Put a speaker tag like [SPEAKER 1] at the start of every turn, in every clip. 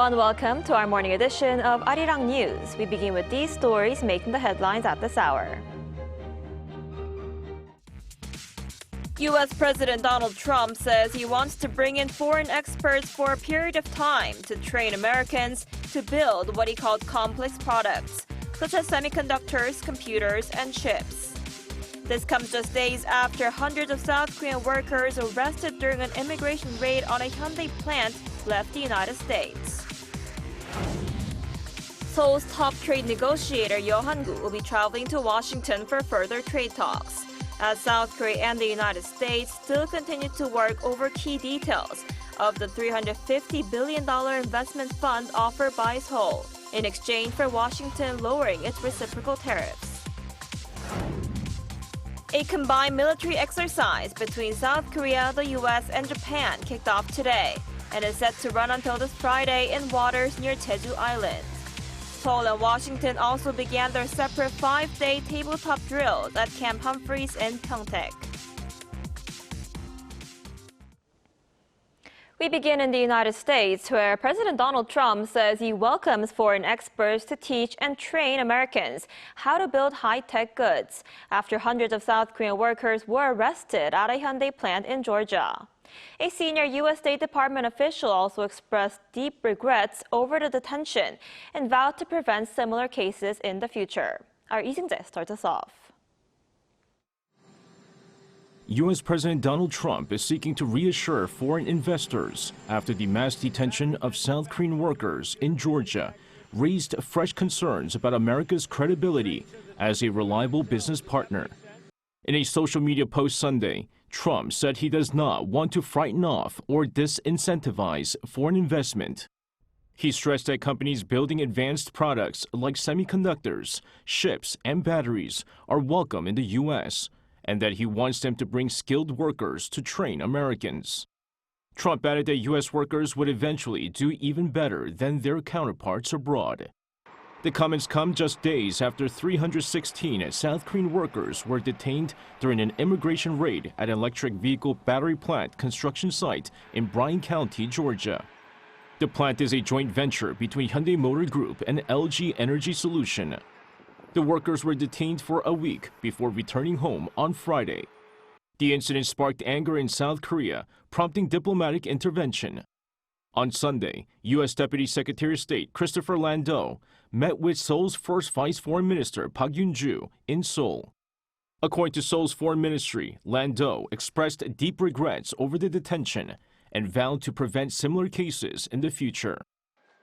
[SPEAKER 1] everyone, welcome to our morning edition of Arirang News. We begin with these stories making the headlines at this hour. U.S. President Donald Trump says he wants to bring in foreign experts for a period of time to train Americans to build what he called complex products, such as semiconductors, computers, and chips. This comes just days after hundreds of South Korean workers arrested during an immigration raid on a Hyundai plant left the United States. Seoul's top trade negotiator Yo Han-gu will be traveling to Washington for further trade talks, as South Korea and the United States still continue to work over key details of the $350 billion investment fund offered by Seoul, in exchange for Washington lowering its reciprocal tariffs. A combined military exercise between South Korea, the U.S., and Japan kicked off today and is set to run until this Friday in waters near Jeju Island. Seoul and Washington also began their separate 5-day tabletop drills at Camp Humphreys in Pyeongtaek. We begin in the United States, where President Donald Trump says he welcomes foreign experts to teach and train Americans how to build high-tech goods after hundreds of South Korean workers were arrested at a Hyundai plant in Georgia. A senior U.S. State Department official also expressed deep regrets over the detention and vowed to prevent similar cases in the future. Our Lee Jae starts us off.
[SPEAKER 2] U.S. President Donald Trump is seeking to reassure foreign investors after the mass detention of South Korean workers in Georgia raised fresh concerns about America's credibility as a reliable business partner. In a social media post Sunday, Trump said he does not want to frighten off or disincentivize foreign investment. He stressed that companies building advanced products like semiconductors, chips, and batteries are welcome in the U.S., and that he wants them to bring skilled workers to train Americans. Trump added that U.S. workers would eventually do even better than their counterparts abroad. The comments come just days after 316 South Korean workers were detained during an immigration raid at an electric vehicle battery plant construction site in Bryan County, Georgia. The plant is a joint venture between Hyundai Motor Group and LG Energy Solution. The workers were detained for a week before returning home on Friday. The incident sparked anger in South Korea, prompting diplomatic intervention. On Sunday, U.S. Deputy Secretary of State Christopher Landau met with Seoul's first Vice Foreign Minister Park Yoon-ju in Seoul. According to Seoul's foreign ministry, Landau expressed deep regrets over the detention and vowed to prevent similar cases in the future.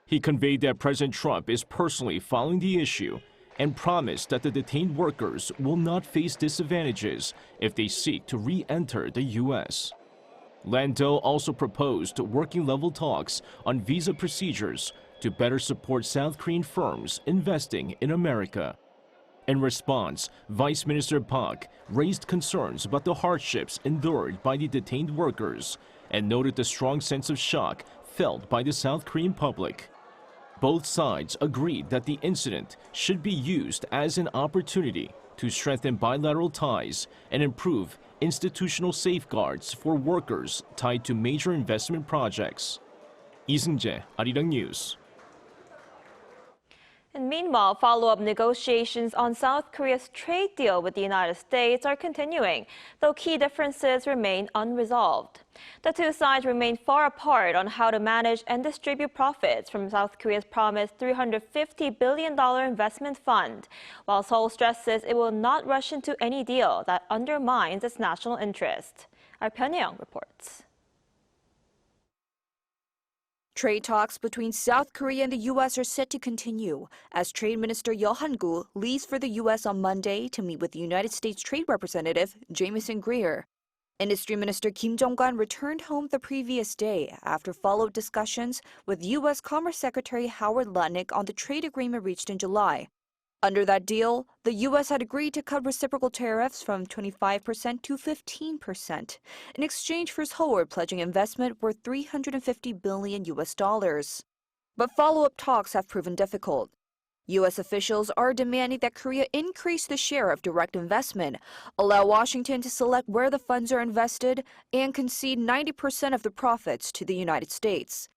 [SPEAKER 2] He conveyed that President Trump is personally following the issue and promised that the detained workers will not face disadvantages if they seek to re-enter the U.S. Landau also proposed working-level talks on visa procedures to better support South Korean firms investing in America. In response, Vice Minister Park raised concerns about the hardships endured by the detained workers and noted the strong sense of shock felt by the South Korean public. Both sides agreed that the incident should be used as an opportunity to strengthen bilateral ties and improve institutional safeguards for workers tied to major investment projects. Lee Jae, Arirang News.
[SPEAKER 1] And meanwhile, follow-up negotiations on South Korea's trade deal with the United States are continuing, though key differences remain unresolved. The two sides remain far apart on how to manage and distribute profits from South Korea's promised $350 billion investment fund, while Seoul stresses it will not rush into any deal that undermines its national interest. Our Pyongyang reports.
[SPEAKER 3] Trade talks between South Korea and the U.S. are set to continue as Trade Minister Yo Han-gu leaves for the U.S. on Monday to meet with the United States Trade Representative Jamieson Greer. Industry Minister Kim Jong-un returned home the previous day after follow-up discussions with U.S. Commerce Secretary Howard Lutnick on the trade agreement reached in July. Under that deal, the U.S. had agreed to cut reciprocal tariffs from 25% to 15% in exchange for Seoul pledging investment worth $350 billion. But follow-up talks have proven difficult. U.S. officials are demanding that Korea increase the share of direct investment, allow Washington to select where the funds are invested, and concede 90% of the profits to the United States.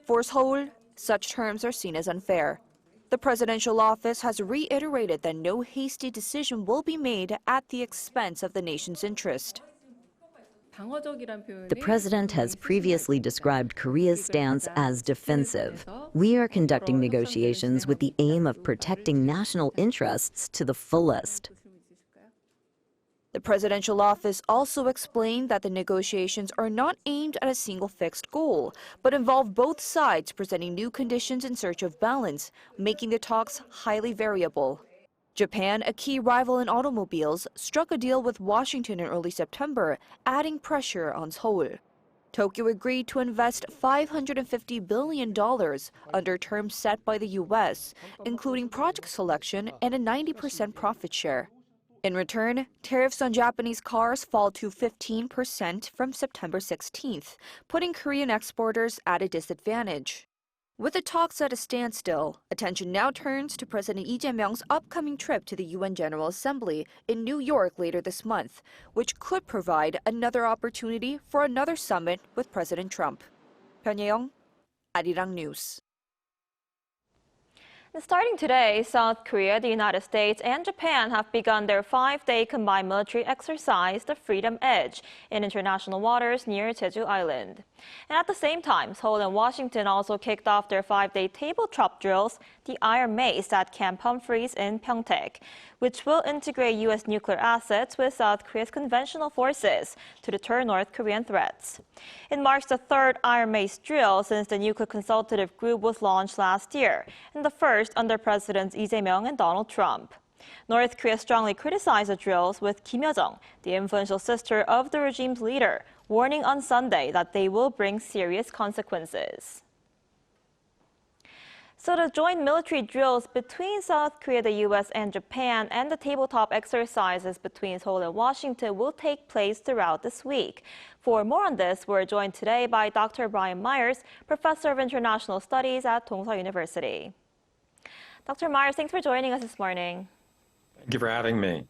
[SPEAKER 3] For Seoul, Such terms are seen as unfair. The presidential office has reiterated that no hasty decision will be made at the expense of the nation's interest.
[SPEAKER 4] The president has previously described Korea's stance as defensive. We are conducting negotiations with the aim of protecting national interests to the fullest.
[SPEAKER 3] The presidential office also explained that the negotiations are not aimed at a single fixed goal, but involve both sides presenting new conditions in search of balance, making the talks highly variable. Japan, a key rival in automobiles, struck a deal with Washington in early September, adding pressure on Seoul. Tokyo agreed to invest $550 billion under terms set by the U.S., including project selection and a 90% profit share. In return, tariffs on Japanese cars fall to 15% from September 16th, putting Korean exporters at a disadvantage. With the talks at a standstill, attention now turns to President Lee Jae-myung's upcoming trip to the UN General Assembly in New York later this month, which could provide another opportunity for another summit with President Trump. Pyongyang, Arirang News.
[SPEAKER 1] Starting today, South Korea, the United States, and Japan have begun their 5-day combined military exercise, the Freedom Edge, in international waters near Jeju Island. And at the same time, Seoul and Washington also kicked off their 5-day tabletop drills, the Iron Mace, at Camp Humphreys in Pyeongtaek, which will integrate U.S. nuclear assets with South Korea's conventional forces to deter North Korean threats. It marks the third Iron Mace drill since the Nuclear Consultative Group was launched last year, and the first under Presidents Lee Jae-myung and Donald Trump. North Korea strongly criticized the drills, with Kim Yo-jong, the influential sister of the regime's leader, warning on Sunday that they will bring serious consequences. So the joint military drills between South Korea, the U.S., and Japan, and the tabletop exercises between Seoul and Washington will take place throughout this week. For more on this, we're joined today by Dr. Brian Myers, Professor of International Studies at Dongsa University. Dr. Myers, thanks for joining us this morning.
[SPEAKER 5] Thank you for having me.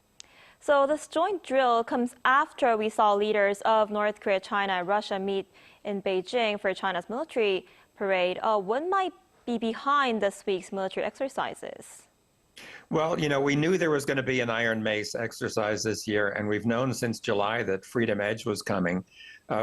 [SPEAKER 1] So this joint drill comes after we saw leaders of North Korea, China, and Russia meet in Beijing for China's military parade. What might be behind this week's military exercises?
[SPEAKER 5] Well, we knew there was going to be an Iron Mace exercise this year, and we've known since July that Freedom Edge was coming.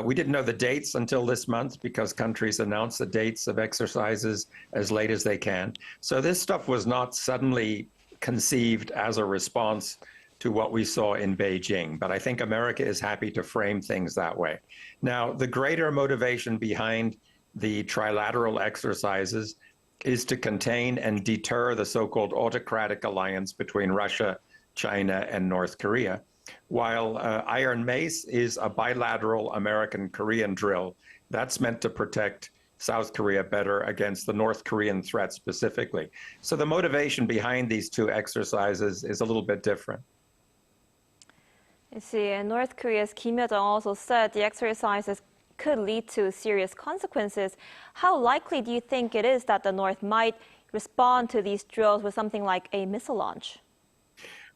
[SPEAKER 5] We didn't know the dates until this month because countries announce the dates of exercises as late as they can. So this stuff was not suddenly conceived as a response to what we saw in Beijing, but I think America is happy to frame things that way. Now, the greater motivation behind the trilateral exercises is to contain and deter the so-called autocratic alliance between Russia, China, and North Korea, while Iron Mace is a bilateral American-Korean drill that's meant to protect South Korea better against the North Korean threat specifically. So the motivation behind these two exercises is a little bit different.
[SPEAKER 1] I see, and North Korea's Kim Yo-jong also said the exercises could lead to serious consequences. How likely do you think it is that the North might respond to these drills with something like a missile launch?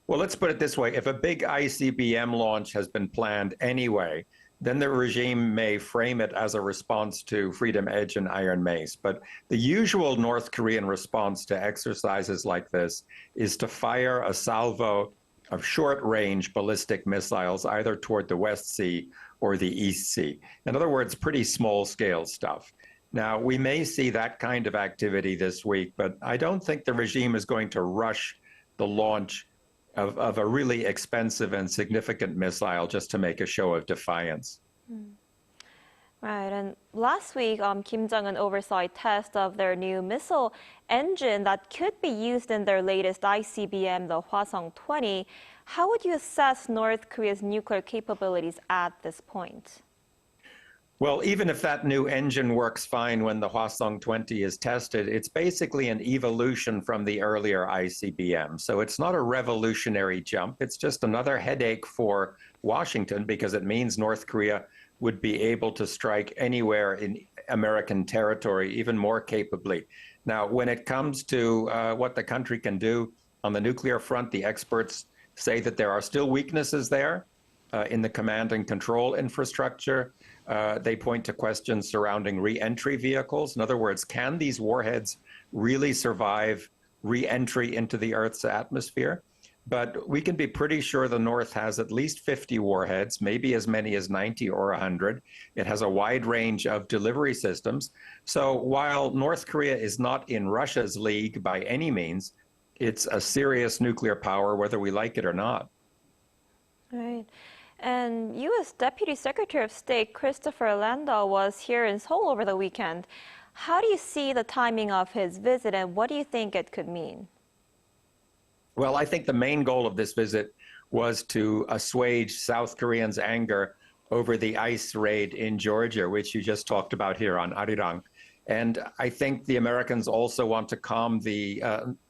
[SPEAKER 5] Well, let's put it this way. If a big ICBM launch has been planned anyway, then the regime may frame it as a response to Freedom Edge and Iron Mace. But the usual North Korean response to exercises like this is to fire a salvo of short-range ballistic missiles either toward the West Sea or the East Sea. In other words, pretty small-scale stuff. Now, we may see that kind of activity this week, but I don't think the regime is going to rush the launch of a really expensive and significant missile just to make a show of defiance.
[SPEAKER 1] Right, and last week, Kim Jong-un oversaw a test of their new missile engine that could be used in their latest ICBM, the Hwasong-20. How would you assess North Korea's nuclear capabilities at this point?
[SPEAKER 5] Well, even if that new engine works fine when the Hwasong-20 is tested, it's basically an evolution from the earlier ICBM. So it's not a revolutionary jump. It's just another headache for Washington because it means North Korea would be able to strike anywhere in American territory even more capably. Now, when it comes to what the country can do on the nuclear front, the experts say that there are still weaknesses there. in the command and control infrastructure. They point to questions surrounding re-entry vehicles. In other words, can these warheads really survive re-entry into the Earth's atmosphere? But we can be pretty sure the North has at least 50 warheads, maybe as many as 90 or 100. It has a wide range of delivery systems. So while North Korea is not in Russia's league by any means, it's a serious nuclear power, whether we like it or not.
[SPEAKER 1] Right. And U.S. Deputy Secretary of State Christopher Landau was here in Seoul over the weekend. How do you see the timing of his visit, and what do you think it could mean?
[SPEAKER 5] Well, I think the main goal of this visit was to assuage South Koreans' anger over the ICE raid in Georgia, which you just talked about here on Arirang. And I think the Americans also want to calm the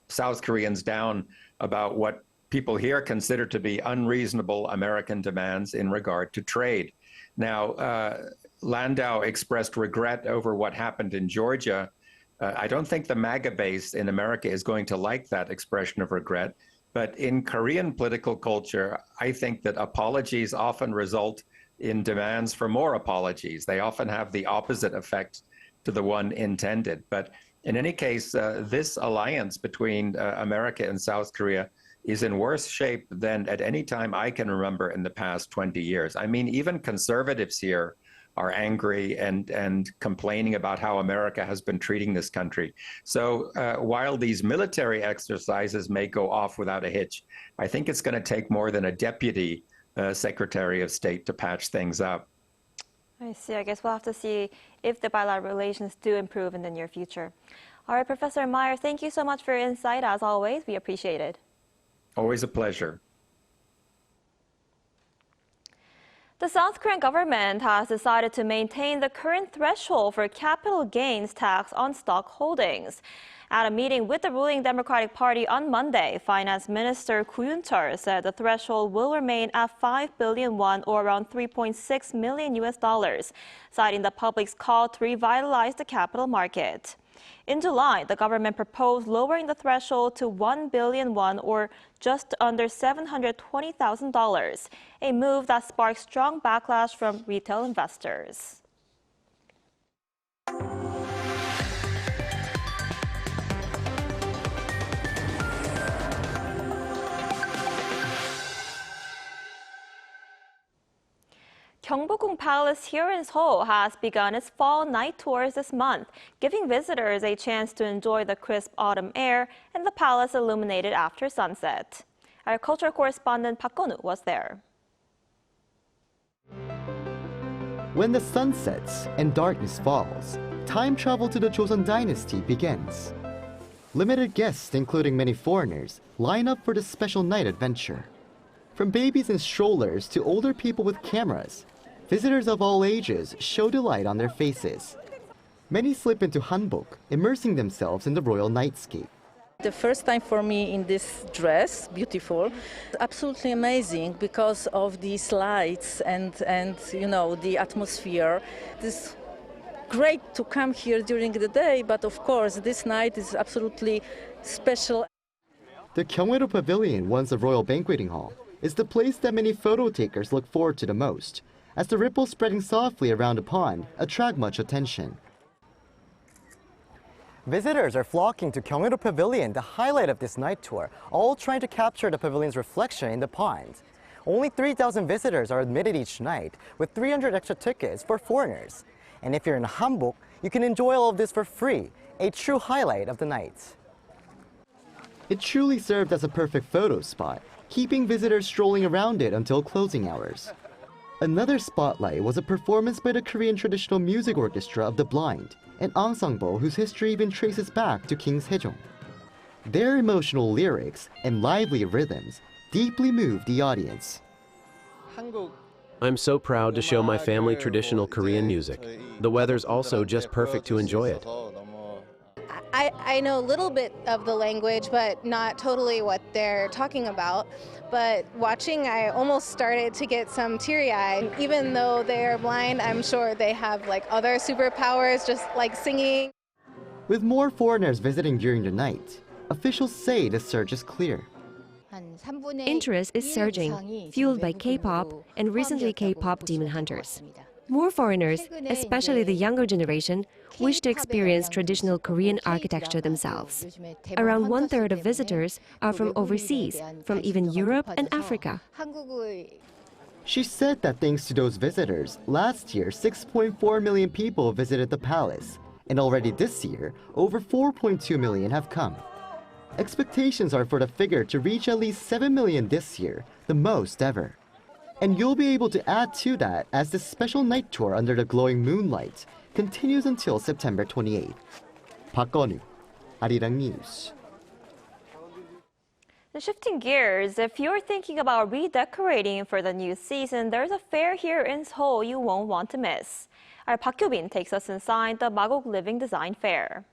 [SPEAKER 5] South Koreans down about what people here consider to be unreasonable American demands in regard to trade. Now, Landau expressed regret over what happened in Georgia. I don't think the MAGA base in America is going to like that expression of regret. But in Korean political culture, I think that apologies often result in demands for more apologies. They often have the opposite effect to the one intended. But in any case, this alliance between America and South Korea is in worse shape than at any time I can remember in the past 20 years. I mean, even conservatives here are angry and complaining about how America has been treating this country. So while these military exercises may go off without a hitch, I think it's going to take more than a deputy Secretary of State to patch things up.
[SPEAKER 1] I see. I guess we'll have to see if the bilateral relations do improve in the near future. All right, Professor Meyer, thank you so much for your insight. As always, we appreciate it.
[SPEAKER 5] Always a pleasure.
[SPEAKER 1] The South Korean government has decided to maintain the current threshold for capital gains tax on stock holdings. At a meeting with the ruling Democratic Party on Monday, Finance Minister Koo Yoon-chul said the threshold will remain at 5 billion won, or around $3.6 million, citing the public's call to revitalize the capital market. In July, the government proposed lowering the threshold to 1 billion won, or just under $720,000, a move that sparked strong backlash from retail investors. Gyeongbokgung Palace here in Seoul has begun its fall night tours this month, giving visitors a chance to enjoy the crisp autumn air and the palace illuminated after sunset. Our culture correspondent Park Gon-woo was there.
[SPEAKER 6] When the sun sets and darkness falls, time travel to the Joseon Dynasty begins. Limited guests, including many foreigners, line up for this special night adventure. From babies in strollers to older people with cameras, visitors of all ages show delight on their faces. Many slip into hanbok, immersing themselves in the royal nightscape.
[SPEAKER 7] The first time for me in this dress, beautiful, absolutely amazing because of these lights and you know, the atmosphere. This great to come here during the day, but of course this night is absolutely special.
[SPEAKER 6] The Gyeongwon Pavilion, once a royal banqueting hall, is the place that many photo takers look forward to the most, as the ripples spreading softly around the pond attract much attention. Visitors are flocking to Gyeongwon Pavilion, the highlight of this night tour, all trying to capture the pavilion's reflection in the pond. Only 3,000 visitors are admitted each night, with 300 extra tickets for foreigners. And if you're in hanbok, you can enjoy all of this for free, a true highlight of the night. It truly served as a perfect photo spot, keeping visitors strolling around it until closing hours. Another spotlight was a performance by the Korean Traditional Music Orchestra of the Blind, an ensemble whose history even traces back to King Sejong. Their emotional lyrics and lively rhythms deeply moved the audience.
[SPEAKER 8] I'm so proud to show my family traditional Korean music. The weather's also just perfect to enjoy it.
[SPEAKER 9] I know a little bit of the language, but not totally what they're talking about. But watching, I almost started to get some teary-eyed. Even though they're blind, I'm sure they have like other superpowers, just like singing.
[SPEAKER 6] With more foreigners visiting during the night, officials say the surge is clear.
[SPEAKER 10] Interest is surging, fueled by K-pop and recently K-pop Demon Hunters. More foreigners, especially the younger generation, wish to experience traditional Korean architecture themselves. Around one-third of visitors are from overseas, from even Europe and Africa.
[SPEAKER 6] She said that thanks to those visitors, last year 6.4 million people visited the palace, and already this year, over 4.2 million have come. Expectations are for the figure to reach at least 7 million this year, the most ever. And you'll be able to add to that as the special night tour under the glowing moonlight continues until September 28th. Park Gon-woo, Arirang News.
[SPEAKER 1] Shifting gears, if you're thinking about redecorating for the new season, there's a fair here in Seoul you won't want to miss. Our Park Hyo-bin takes us inside the Magok Living Design Fair.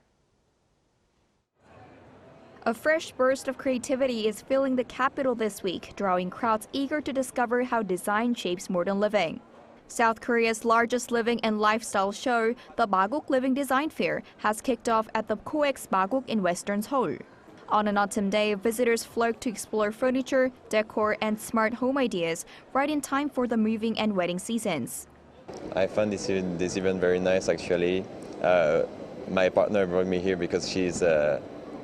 [SPEAKER 3] A fresh burst of creativity is filling the capital this week, drawing crowds eager to discover how design shapes modern living. South Korea's largest living and lifestyle show, the Magok Living Design Fair, has kicked off at the COEX Magok in Western Seoul. On an autumn day, visitors flock to explore furniture, decor, and smart home ideas, right in time for the moving and wedding seasons.
[SPEAKER 11] I found this event very nice, actually. My partner brought me here because she's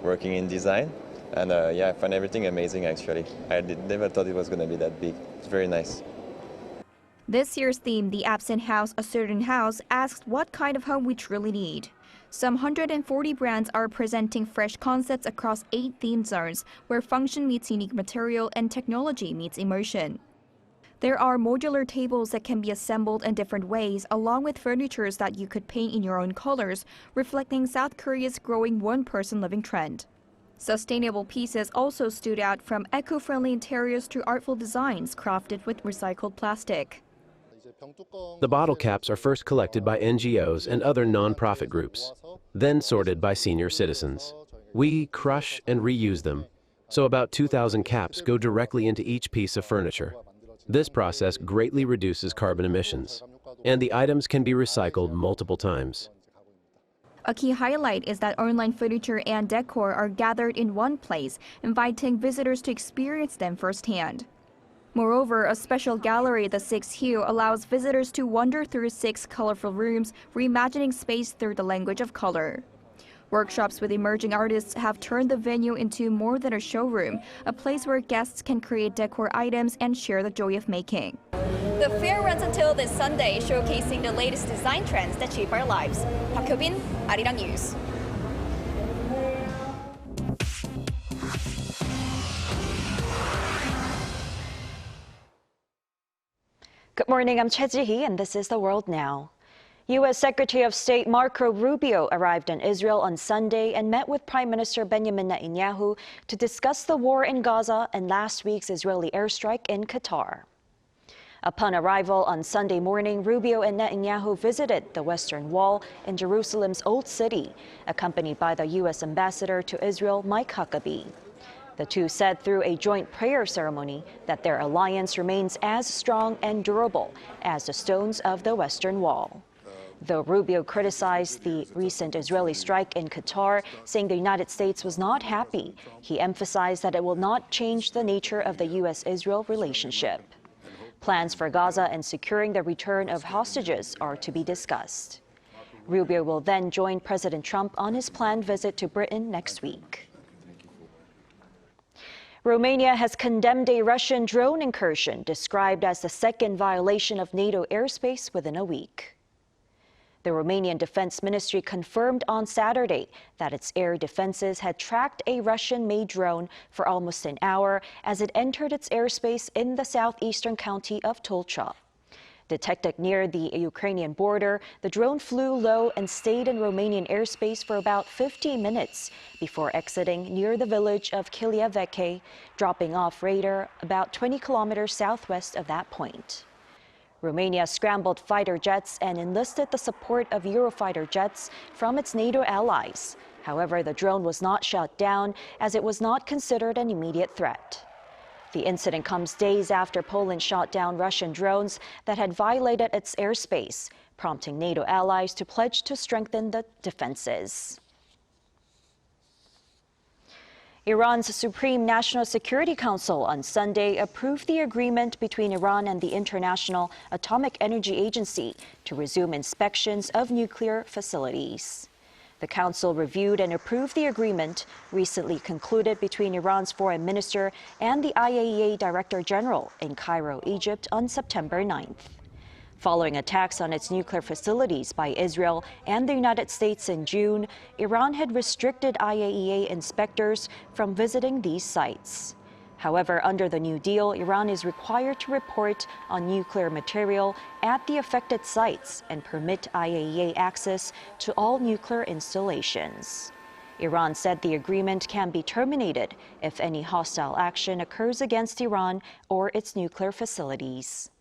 [SPEAKER 11] working in design, and yeah, I find everything amazing, actually. I never thought it was going to be that big. It's very nice.
[SPEAKER 3] This year's theme, The Absent House, A Certain House, asks what kind of home we truly need. Some 140 brands are presenting fresh concepts across 8 theme zones, where function meets unique material and technology meets emotion. There are modular tables that can be assembled in different ways, along with furnitures that you could paint in your own colors, reflecting South Korea's growing one-person living trend. Sustainable pieces also stood out, from eco-friendly interiors to artful designs crafted with recycled plastic.
[SPEAKER 8] The bottle caps are first collected by NGOs and other non-profit groups, then sorted by senior citizens. We crush and reuse them, so about 2,000 caps go directly into each piece of furniture. This process greatly reduces carbon emissions, and the items can be recycled multiple times.
[SPEAKER 3] A key highlight is that online furniture and decor are gathered in one place, inviting visitors to experience them firsthand. Moreover, a special gallery, the 6th Hue, allows visitors to wander through 6 colorful rooms, reimagining space through the language of color. Workshops with emerging artists have turned the venue into more than a showroom, a place where guests can create decor items and share the joy of making.
[SPEAKER 12] The fair runs until this Sunday, showcasing the latest design trends that shape our lives. Park Hyo-bin, Arirang News.
[SPEAKER 13] Good morning, I'm Choi Ji-hee, and this is The World Now. U.S. Secretary of State Marco Rubio arrived in Israel on Sunday and met with Prime Minister Benjamin Netanyahu to discuss the war in Gaza and last week's Israeli airstrike in Qatar. Upon arrival on Sunday morning, Rubio and Netanyahu visited the Western Wall in Jerusalem's Old City, accompanied by the U.S. Ambassador to Israel, Mike Huckabee. The two said through a joint prayer ceremony that their alliance remains as strong and durable as the stones of the Western Wall. Though Rubio criticized the recent Israeli strike in Qatar, saying the United States was not happy, he emphasized that it will not change the nature of the U.S.-Israel relationship. Plans for Gaza and securing the return of hostages are to be discussed. Rubio will then join President Trump on his planned visit to Britain next week. Romania has condemned a Russian drone incursion described as the second violation of NATO airspace within a week. The Romanian Defense Ministry confirmed on Saturday that its air defenses had tracked a Russian-made drone for almost an hour as it entered its airspace in the southeastern county of Tulcha. Detected near the Ukrainian border, the drone flew low and stayed in Romanian airspace for about 50 minutes before exiting near the village of Kiliaveke, dropping off radar about 20 kilometers southwest of that point. Romania scrambled fighter jets and enlisted the support of Eurofighter jets from its NATO allies. However, the drone was not shot down as it was not considered an immediate threat. The incident comes days after Poland shot down Russian drones that had violated its airspace, prompting NATO allies to pledge to strengthen the defenses. Iran's Supreme National Security Council on Sunday approved the agreement between Iran and the International Atomic Energy Agency to resume inspections of nuclear facilities. The council reviewed and approved the agreement recently concluded between Iran's foreign minister and the IAEA Director General in Cairo, Egypt on September 9th. Following attacks on its nuclear facilities by Israel and the United States in June, Iran had restricted IAEA inspectors from visiting these sites. However, under the new deal, Iran is required to report on nuclear material at the affected sites and permit IAEA access to all nuclear installations. Iran said the agreement can be terminated if any hostile action occurs against Iran or its nuclear facilities.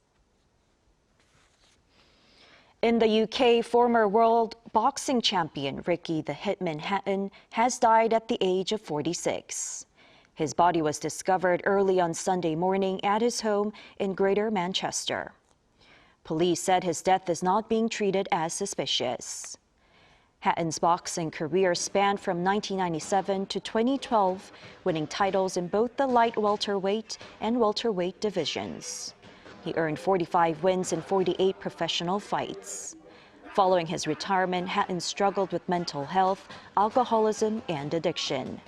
[SPEAKER 13] In the UK, former world boxing champion Ricky "the Hitman" Hatton has died at the age of 46. His body was discovered early on Sunday morning at his home in Greater Manchester. Police said his death is not being treated as suspicious. Hatton's boxing career spanned from 1997 to 2012, winning titles in both the light welterweight and welterweight divisions. He earned 45 wins in 48 professional fights. Following his retirement, Hatton struggled with mental health, alcoholism, and addiction.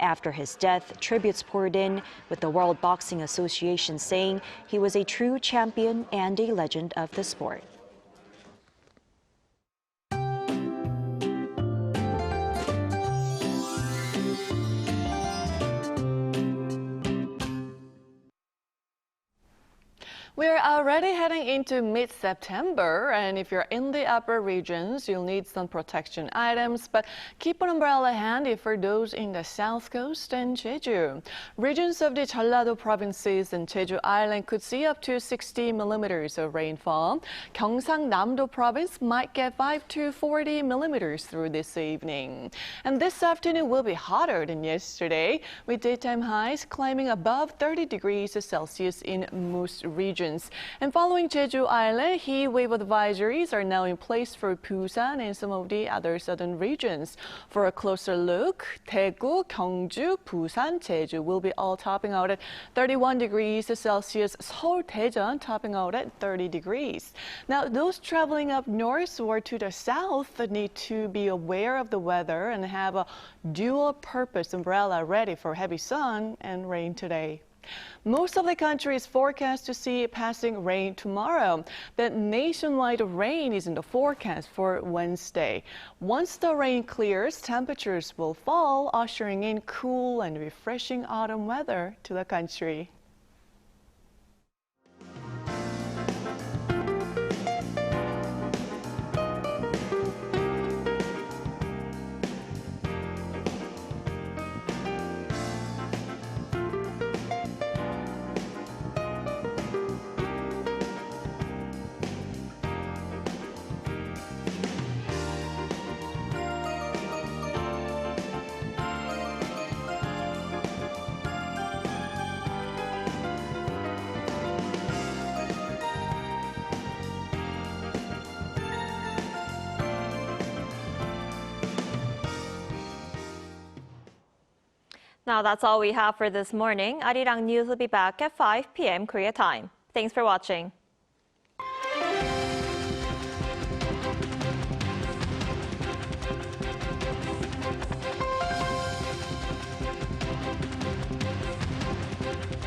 [SPEAKER 13] After his death, tributes poured in, with the World Boxing Association saying he was a true champion and a legend of the sport.
[SPEAKER 14] We're already heading into mid-September, and if you're in the upper regions, you'll need some protection items, but keep an umbrella handy for those in the south coast and Jeju. Regions of the Jeollado provinces and Jeju Island could see up to 60 millimeters of rainfall. Gyeongsangnam-do province might get 5 to 40 millimeters through this evening. And this afternoon will be hotter than yesterday, with daytime highs climbing above 30 degrees Celsius in most regions. And following Jeju Island, heat wave advisories are now in place for Busan and some of the other southern regions. For a closer look, Daegu, Gyeongju, Busan, Jeju will be all topping out at 31 degrees Celsius. Seoul, Daejeon topping out at 30 degrees. Now, those traveling up north or to the south need to be aware of the weather and have a dual-purpose umbrella ready for heavy sun and rain today. Most of the country is forecast to see passing rain tomorrow, but nationwide rain is in the forecast for Wednesday. Once the rain clears, temperatures will fall, ushering in cool and refreshing autumn weather to the country.
[SPEAKER 1] Now that's all we have for this morning. Arirang News will be back at 5 p.m. Korea time. Thanks for watching.